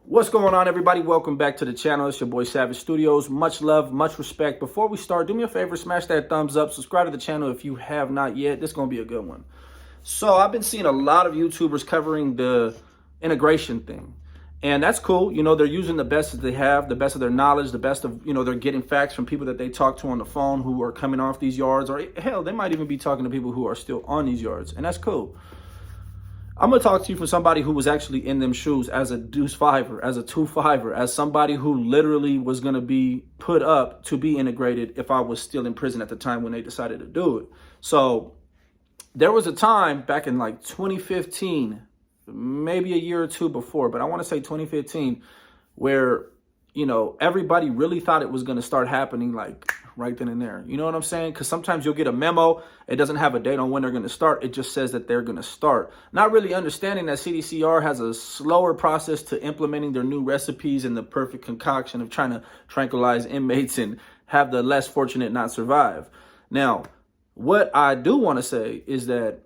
What's going on, everybody? Welcome back to the channel. It's your boy Savage Studios. Much love, much respect. Before we start, do me a favor, smash that thumbs up, subscribe to the channel if you have not yet. This is going to be a good one. So I've been seeing a lot of YouTubers covering the integration thing, and that's cool. You know, they're using the best that they have, the best of their knowledge, the best of, they're getting facts from people that they talk to on the phone who are coming off these yards, or hell, they might even be talking to people who are still on these yards, and that's cool. I'm going to talk to you from somebody who was actually in them shoes as a deuce fiver, as a 2-5er, as somebody who literally was going to be put up to be integrated if I was still in prison at the time when they decided to do it. So there was a time back in like 2015, maybe a year or two before, but I want to say 2015, where, everybody really thought it was going to start happening like right then and there. You know what I'm saying? Because sometimes you'll get a memo. It doesn't have a date on when they're going to start. It just says that they're going to start. Not really understanding that CDCR has a slower process to implementing their new recipes and the perfect concoction of trying to tranquilize inmates and have the less fortunate not survive. Now, what I do want to say is that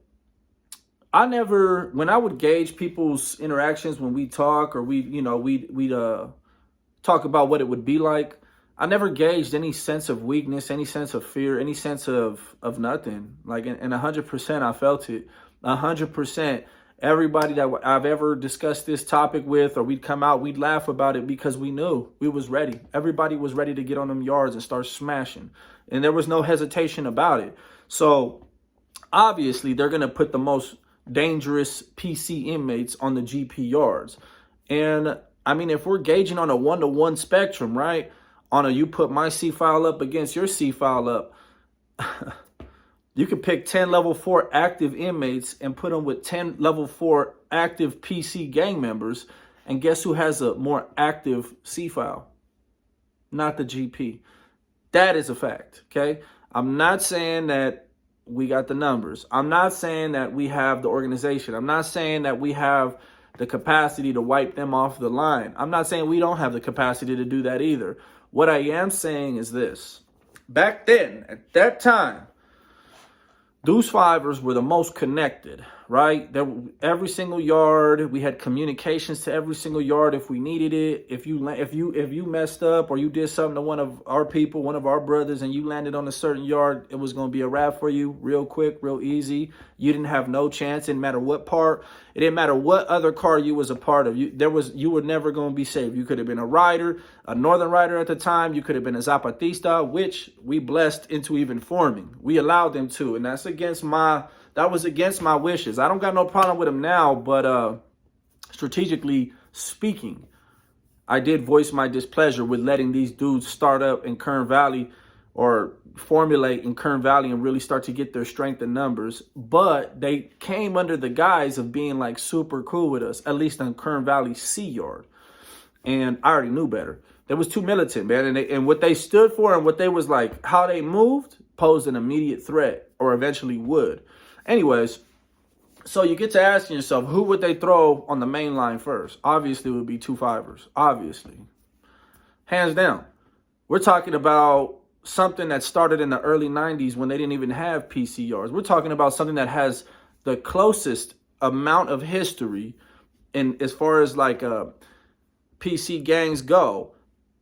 when I would gauge people's interactions when we talk or we'd talk about what it would be like, I never gauged any sense of weakness, any sense of fear, any sense of nothing. Like, and 100% I felt it. 100%. Everybody that I've ever discussed this topic with, or we'd come out, we'd laugh about it because we knew we was ready. Everybody was ready to get on them yards and start smashing. And there was no hesitation about it. So obviously they're going to put the most dangerous PC inmates on the GP yards. And I mean, if we're gauging on a 1-to-1 spectrum, right? You put my C file up against your C file up. You could pick 10 level 4 active inmates and put them with 10 level 4 active PC gang members. And guess who has a more active C file? Not the GP. That is a fact, okay? I'm not saying that we got the numbers. I'm not saying that we have the organization. I'm not saying that we have the capacity to wipe them off the line. I'm not saying we don't have the capacity to do that either. What I am saying is this. Back then, at that time, Deuce Fivers were the most connected, right? Every single yard, we had communications to every single yard if we needed it. If you messed up or you did something to one of our people, one of our brothers, and you landed on a certain yard, it was going to be a wrap for you real quick, real easy. You didn't have no chance. It didn't matter what part. It didn't matter what other car you was a part of. You were never going to be safe. You could have been a rider, a northern rider at the time. You could have been a Zapatista, which we blessed into even forming. We allowed them to, and that was against my wishes. I don't got no problem with them now, but strategically speaking, I did voice my displeasure with letting these dudes start up in Kern Valley or formulate in Kern Valley and really start to get their strength in numbers. But they came under the guise of being like super cool with us, at least on Kern Valley C Yard. And I already knew better. They was too militant, man. And what they stood for and what they was like, how they moved posed an immediate threat, or eventually would. Anyways, so you get to asking yourself, who would they throw on the main line first? Obviously, it would be 2-5ers. Obviously. Hands down. We're talking about something that started in the early 90s when they didn't even have PC yards. We're talking about something that has the closest amount of history, and as far as like PC gangs go,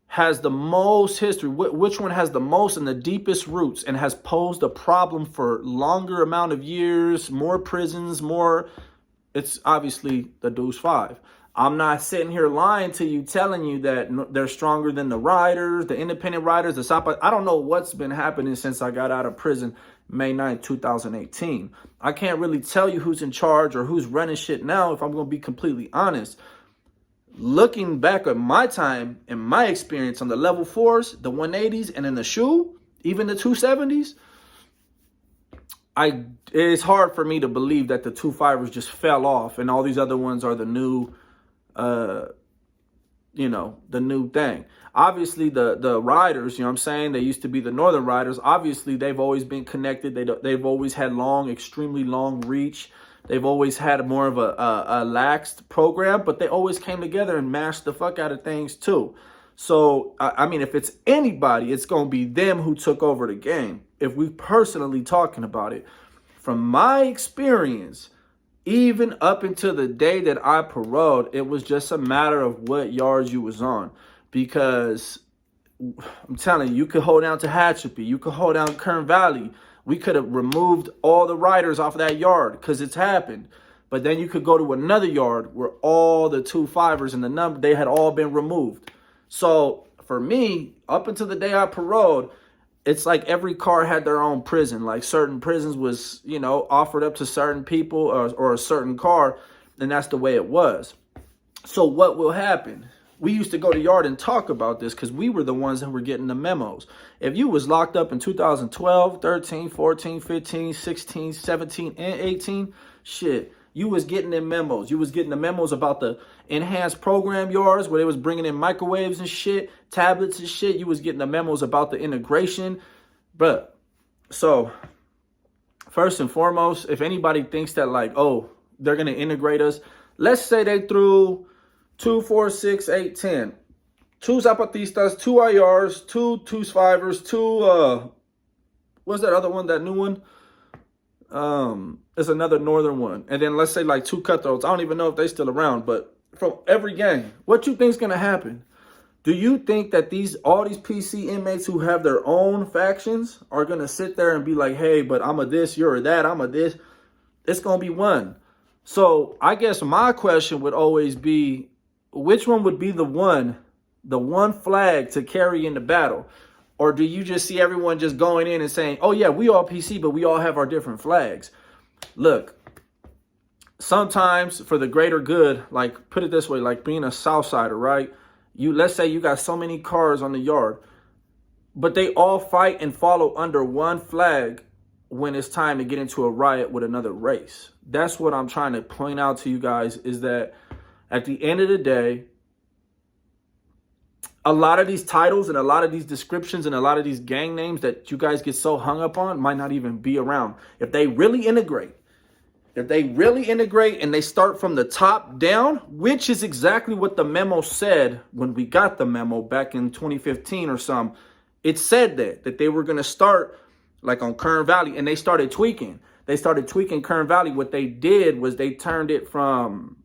has the most history. Which one has the most and the deepest roots and has posed a problem for longer amount of years, more prisons, more? It's obviously the Deuce 5. I'm not sitting here lying to you, telling you that they're stronger than the riders, the independent riders, the Sapa. I don't know what's been happening since I got out of prison May 9th, 2018. I can't really tell you who's in charge or who's running shit now, if I'm going to be completely honest. Looking back at my time and my experience on the level 4s, the 180s, and in the shoe, even the 270s, it's hard for me to believe that the 2-5ers just fell off and all these other ones are the new, the new thing. Obviously, the riders, you know what I'm saying? They used to be the northern riders. Obviously, they've always been connected. They've always had extremely long reach. They've always had more of a laxed program, but they always came together and mashed the fuck out of things too. So, I mean, if it's anybody, it's going to be them who took over the game. If we personally talking about it, from my experience, Even up until the day that I paroled, it was just a matter of what yards you was on. Because I'm telling you, you could hold down to Hatchapie, you could hold down Kern Valley. We could have removed all the riders off of that yard because it's happened. But then you could go to another yard where all the 2-5ers and the number, they had all been removed. So for me, up until the day I paroled, it's like every car had their own prison. Like certain prisons was, you know, offered up to certain people or a certain car, and that's the way it was. So what will happen? We used to go to yard and talk about this because we were the ones that were getting the memos. If you was locked up in 2012, 13, 14, 15, 16, 17, and 18, shit, you was getting them memos. You was getting the memos about the enhanced program yards where they was bringing in microwaves and shit, tablets and shit. You was getting the memos about the integration. But so first and foremost, if anybody thinks that like, oh, they're going to integrate us, let's say they threw 2, 4, 6, 8, 10. 2 Zapatistas, 2 IRs, 2 2-5ers, 2 what's that other one, that new one? It's another northern one. And then let's say like 2 cutthroats. I don't even know if they're still around, but from every gang, what you think's gonna happen? Do you think that all these PC inmates who have their own factions are gonna sit there and be like, hey, but I'm a this, you're a that, I'm a this? It's gonna be one. So I guess my question would always be, which one would be the one flag to carry in the battle? Or do you just see everyone just going in and saying, oh yeah, we all PC, but we all have our different flags? Look, sometimes for the greater good, like put it this way, like being a Southsider, right? Let's say you got so many cars on the yard, but they all fight and follow under one flag when it's time to get into a riot with another race. That's what I'm trying to point out to you guys, is that at the end of the day, a lot of these titles and a lot of these descriptions and a lot of these gang names that you guys get so hung up on might not even be around. If they really integrate and they start from the top down, which is exactly what the memo said when we got the memo back in 2015 or some, it said that they were going to start like on Kern Valley, and they started tweaking. They started tweaking Kern Valley. What they did was they turned it from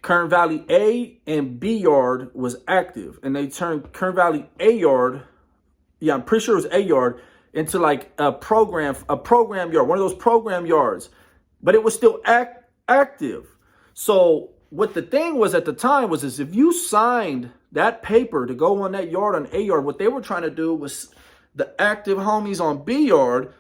Kern Valley A and B yard was active, and they turned Kern Valley A yard, yeah, I'm pretty sure it was A yard, into like a program yard, one of those program yards, but it was still active. So what the thing was at the time was, is if you signed that paper to go on that yard on A yard, what they were trying to do was the active homies on B yard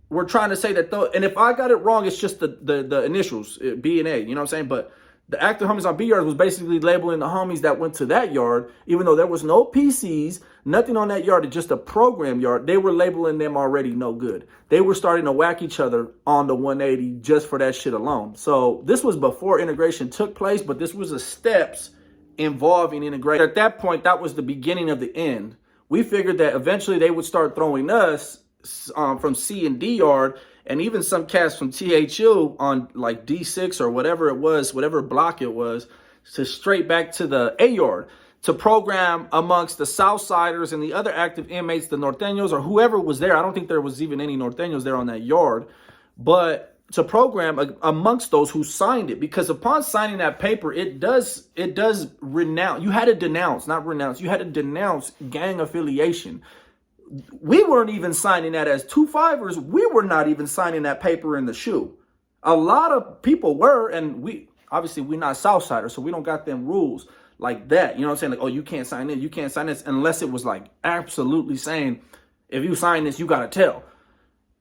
were trying to say that, and if I got it wrong, it's just the initials, B and A, you know what I'm saying? But the active homies on B yard was basically labeling the homies that went to that yard, even though there was no PCs, nothing on that yard, it's just a program yard. They were labeling them already no good. They were starting to whack each other on the 180 just for that shit alone. So this was before integration took place, but this was the steps involving integration. At that point, that was the beginning of the end. We figured that eventually they would start throwing us from C and D yard, and even some cats from THU on like D6 or whatever it was, whatever block it was, to straight back to the A yard to program amongst the Southsiders and the other active inmates, the Norteños or whoever was there. I don't think there was even any Norteños there on that yard, but to program amongst those who signed it, because upon signing that paper, it does renounce. You had to denounce, not renounce. You had to denounce gang affiliation. We weren't even signing that as 2-5ers. We were not even signing that paper in the shoe. A lot of people were, and we're not Southsiders, so we don't got them rules like that. You know what I'm saying? Like, oh, you can't sign it, you can't sign this, unless it was like absolutely saying, if you sign this, you got to tell.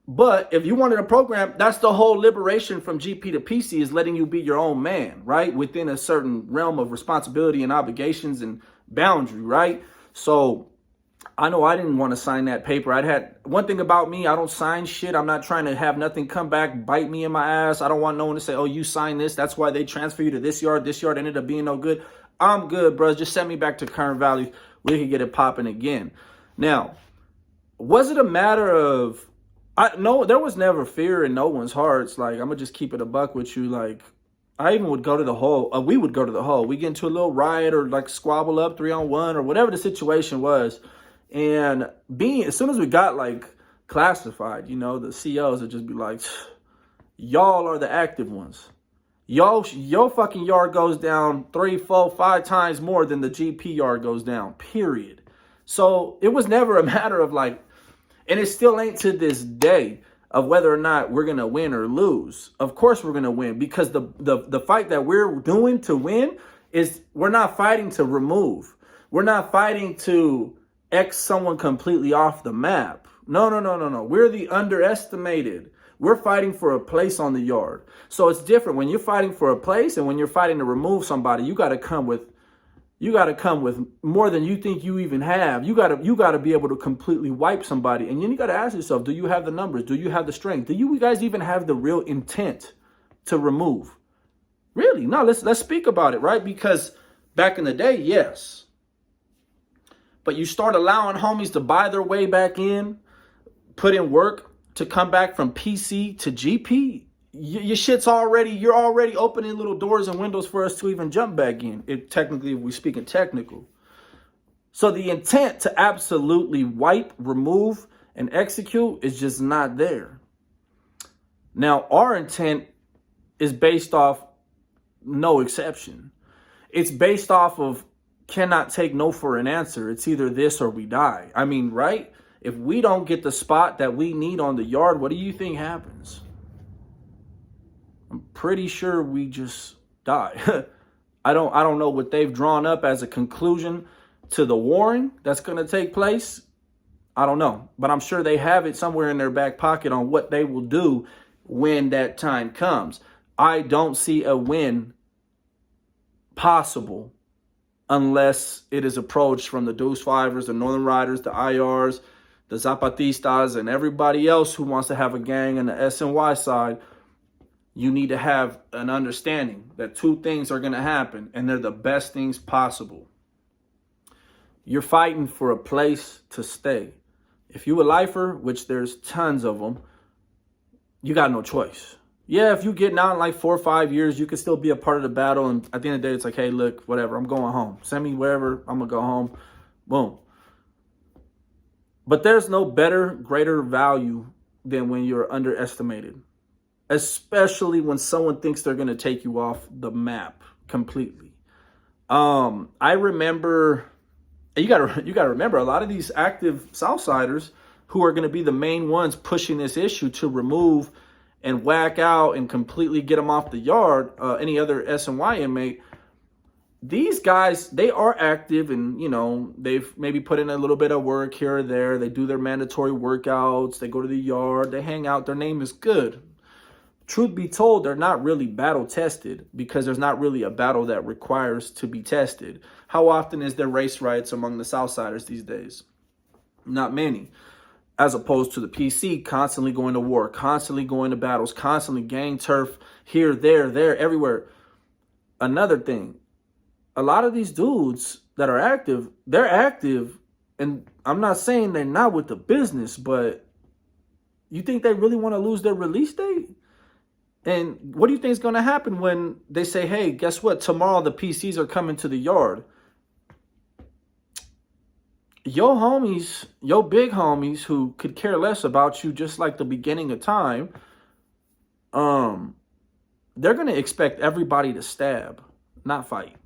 But if you wanted a program, that's the whole liberation from GP to PC, is letting you be your own man, right? Within a certain realm of responsibility and obligations and boundary, right? So I know I didn't want to sign that paper. I'd had one thing about me, I don't sign shit. I'm not trying to have nothing come back, bite me in my ass. I don't want no one to say, oh, you signed this, that's why they transfer you to this yard. This yard ended up being no good. I'm good, bro. Just send me back to Kern Valley. We can get it popping again. Now, was it a matter of, no, there was never fear in no one's hearts. Like, I'm going to just keep it a buck with you. Like, I even would go to the hole. We would go to the hole. We get into a little riot or like squabble up 3-on-1 or whatever the situation was. And as soon as we got like classified, you know, the COs would just be like, Y'all are the active ones. Your fucking yard goes down 3, 4, 5 times more than the GP yard goes down, period. So it was never a matter of like, and it still ain't to this day, of whether or not we're going to win or lose. Of course we're going to win, because the fight that we're doing to win is, we're not fighting to remove. We're not fighting to X someone completely off the map. No. We're the underestimated. We're fighting for a place on the yard. So it's different when you're fighting for a place, and when you're fighting to remove somebody, you got to come with more than you think you even have. You got to be able to completely wipe somebody. And then you got to ask yourself, do you have the numbers? Do you have the strength? Do you guys even have the real intent to remove? Really? No, let's speak about it, right? Because back in the day, yes. But you start allowing homies to buy their way back in, put in work to come back from PC to GP. Your shit's you're already opening little doors and windows for us to even jump back in. If we're speaking technical. So the intent to absolutely wipe, remove, and execute is just not there. Now, our intent is based off no exception. It's based off of cannot take no for an answer. It's either this or we die. I mean, right? If we don't get the spot that we need on the yard, what do you think happens? I'm pretty sure we just die. I don't know what they've drawn up as a conclusion to the warring that's going to take place. I don't know, but I'm sure they have it somewhere in their back pocket on what they will do when that time comes. I don't see a win possible unless it is approached from the Duece Fivers, the Northern Riders, the IRs, the Zapatistas, and everybody else who wants to have a gang on the SNY side. You need to have an understanding that two things are going to happen, and they're the best things possible. You're fighting for a place to stay. If you a lifer, which there's tons of them, you got no choice. Yeah, if you getting out in like 4 or 5 years, you can still be a part of the battle. And at the end of the day, it's like, hey, look, whatever, I'm going home. Send me wherever, I'm going to go home. Boom. But there's no better, greater value than when you're underestimated. Especially when someone thinks they're going to take you off the map completely. I remember, you gotta remember, a lot of these active Southsiders who are going to be the main ones pushing this issue to remove and whack out and completely get them off the yard, any other SNY inmate, these guys, they are active, and, you know, they've maybe put in a little bit of work here or there. They do their mandatory workouts. They go to the yard. They hang out. Their name is good. Truth be told, they're not really battle tested, because there's not really a battle that requires to be tested. How often is there race riots among the Southsiders these days? Not many. As opposed to the PC, constantly going to war, constantly going to battles, constantly gang turf here, there, everywhere. Another thing, a lot of these dudes that are active, they're active, and I'm not saying they're not with the business, but you think they really want to lose their release date? And what do you think is going to happen when they say, hey, guess what? Tomorrow the PCs are coming to the yard. Your homies, your big homies who could care less about you, just like the beginning of time, they're going to expect everybody to stab, not fight.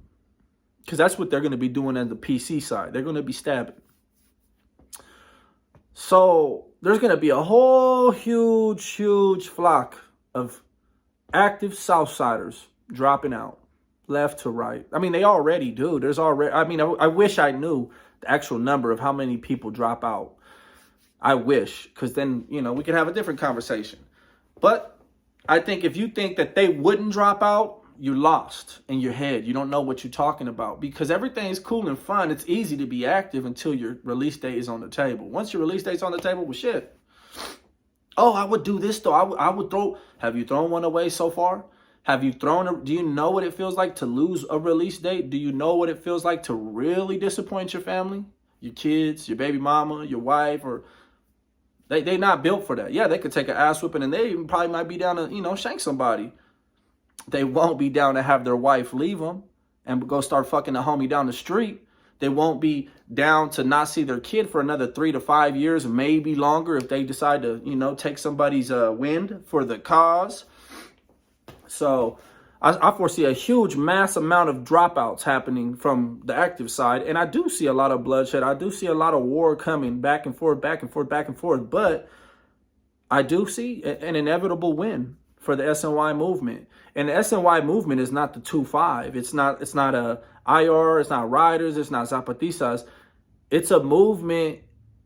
Because that's what they're going to be doing on the PC side. They're going to be stabbing. So there's going to be a whole huge flock of active Southsiders dropping out left to right. I mean, they already do. There's already, I mean, I wish I knew the actual number of how many people drop out. I wish, because then, you know, we could have a different conversation. But I think if you think that they wouldn't drop out, you're lost in your head. You don't know what you're talking about, because everything's cool and fun. It's easy to be active until your release date is on the table. Once your release date's on the table, well, shit. Oh, I would do this though. I would throw. Have you thrown one away so far? Have you thrown do you know what it feels like to lose a release date? Do you know what it feels like to really disappoint your family, your kids, your baby mama, your wife? Or they not built for that. Yeah, they could take an ass whipping, and they even probably might be down to, you know, shank somebody. They won't be down to have their wife leave them and go start fucking the homie down the street. They won't be down to not see their kid for another 3 to 5 years, maybe longer, if they decide to, you know, take somebody's wind for the cause. So I foresee a huge mass amount of dropouts happening from the active side. And I do see a lot of bloodshed. I do see a lot of war coming back and forth, back and forth, back and forth. But I do see an inevitable win for the SNY movement. And the SNY movement is not the 2-5. It's not a IR, it's not riders, it's not zapatistas. It's a movement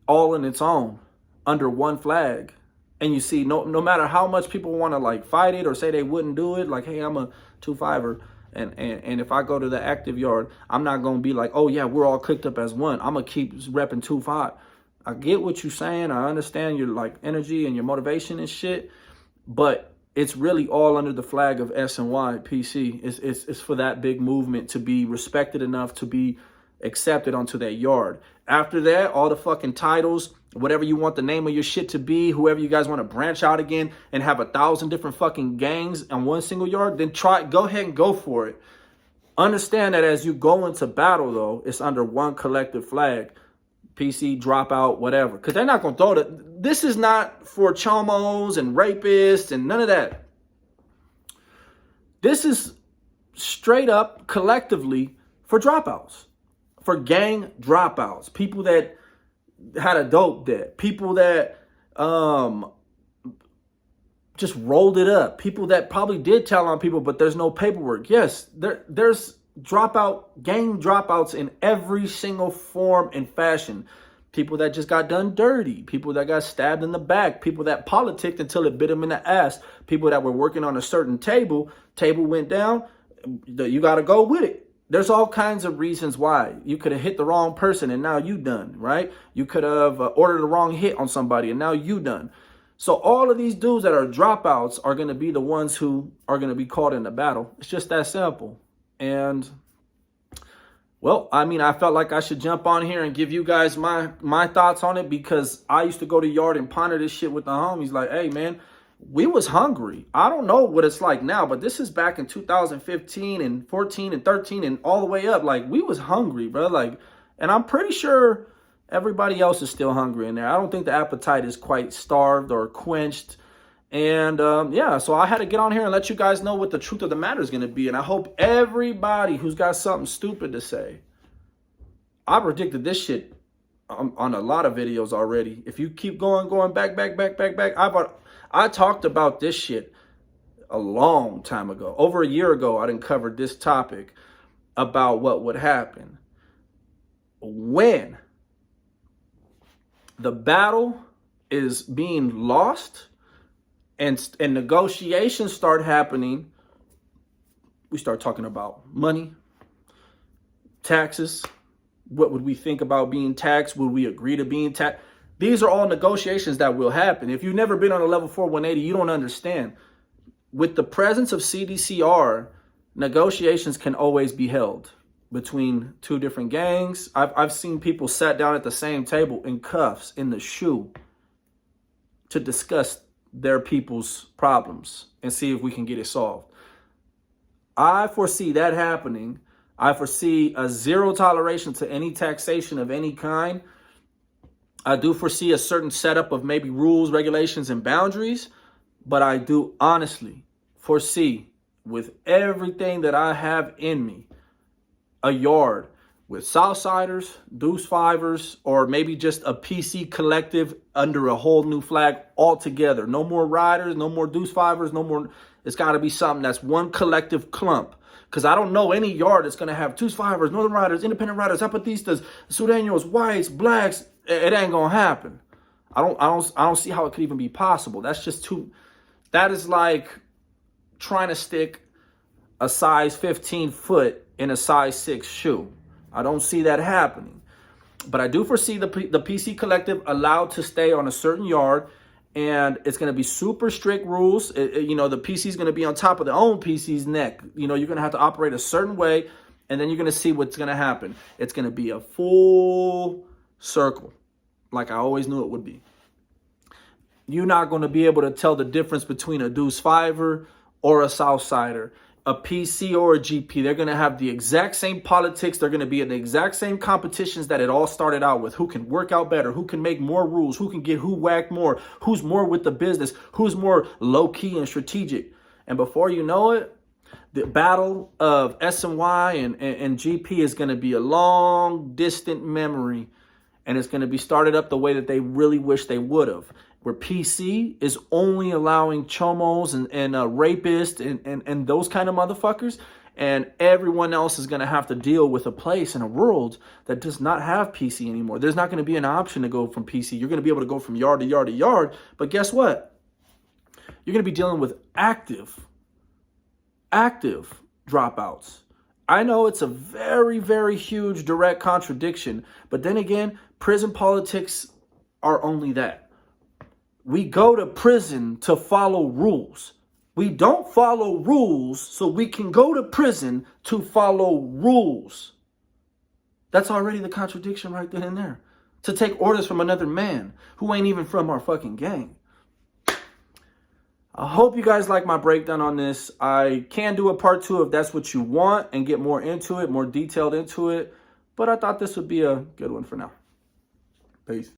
all in its own under one flag. And you see, no matter how much people want to like fight it or say they wouldn't do it, like, hey, I'm a 2-5er, and if I go to the active yard, I'm not gonna be like, oh yeah, we're all clicked up as one. I'm gonna keep repping 2-5. I get what you're saying. I understand your like energy and your motivation and shit, but it's really all under the flag of SNY PC. It's for that big movement to be respected enough to be accepted onto that yard. After that, all the fucking titles, whatever you want the name of your shit to be, whoever you guys want to branch out again and have 1,000 different fucking gangs on one single yard, then go ahead and go for it. Understand that as you go into battle, though, it's under one collective flag. PC, Dropout, whatever. Because they're not going to throw it. This is not for chomos and rapists and none of that. This is straight up collectively for dropouts. For gang dropouts. People that had a dope debt. People that just rolled it up. People that probably did tell on people, but there's no paperwork. Yes, there's gang dropouts in every single form and fashion. People that just got done dirty. People that got stabbed in the back. People that politicked until it bit them in the ass. People that were working on a certain table. Table went down. You got to go with it. There's all kinds of reasons why. You could have hit the wrong person and now you done, right? You could have ordered the wrong hit on somebody and now you done. So all of these dudes that are dropouts are going to be the ones who are going to be caught in the battle. It's just that simple. And, well, I mean, I felt like I should jump on here and give you guys my thoughts on it, because I used to go to yard and ponder this shit with the homies. Like, hey, man, we was hungry. I don't know what it's like now, but this is back in 2015 and 14 and 13 and all the way up. Like, we was hungry, bro. Like, and I'm pretty sure everybody else is still hungry in there. I don't think the appetite is quite starved or quenched. And yeah, so I had to get on here and let you guys know what the truth of the matter is going to be. And I hope everybody who's got something stupid to say, I predicted this shit on a lot of videos already. If you keep going back, I talked about this shit a long time ago. Over a year ago, I done covered this topic about what would happen when the battle is being lost and negotiations start happening. We start talking about money, taxes. What would we think about being taxed? Would we agree to being taxed? These are all negotiations that will happen. If you've never been on a level 4 180, you don't understand. With the presence of CDCR, negotiations can always be held between two different gangs. I've seen people sat down at the same table in cuffs, in the shoe, to discuss their people's problems and see if we can get it solved. I foresee that happening. I foresee a zero toleration to any taxation of any kind. I do foresee a certain setup of maybe rules, regulations, and boundaries, but I do honestly foresee, with everything that I have in me, a yard with Southsiders, Deuce Fivers, or maybe just a PC collective under a whole new flag altogether. No more riders, no more Deuce Fivers, no more. It's got to be something that's one collective clump. Because I don't know any yard that's going to have Deuce Fivers, Northern Riders, Independent Riders, Zapatistas, Sureños, Whites, Blacks. It ain't going to happen. I don't see how it could even be possible. That's just too. That is like trying to stick a size 15 foot in a size 6 shoe. I don't see that happening. But I do foresee the PC collective allowed to stay on a certain yard, and it's going to be super strict rules. The PC is going to be on top of their own PC's neck. You're going to have to operate a certain way, and then you're going to see what's going to happen. It's going to be a full circle, like I always knew it would be. You're not going to be able to tell the difference between a Deuce Fiver or a Southsider, a PC or a GP. They're going to have the exact same politics. They're going to be in the exact same competitions that it all started out with. Who can work out better? Who can make more rules? Who can get who whacked more? Who's more with the business? Who's more low-key and strategic? And before you know it, the battle of SNY and GP is going to be a long, distant memory. And it's going to be started up the way that they really wish they would have. Where PC is only allowing chomos and rapists and those kind of motherfuckers. And everyone else is going to have to deal with a place in a world that does not have PC anymore. There's not going to be an option to go from PC. You're going to be able to go from yard to yard to yard. But guess what? You're going to be dealing with active dropouts. I know it's a very, very huge direct contradiction. But then again, prison politics are only that. We go to prison to follow rules. We don't follow rules so we can go to prison to follow rules. That's already the contradiction right then and there. To take orders from another man who ain't even from our fucking gang. I hope you guys like my breakdown on this. I can do a part 2 if that's what you want and get more into it, more detailed into it. But I thought this would be a good one for now. Peace.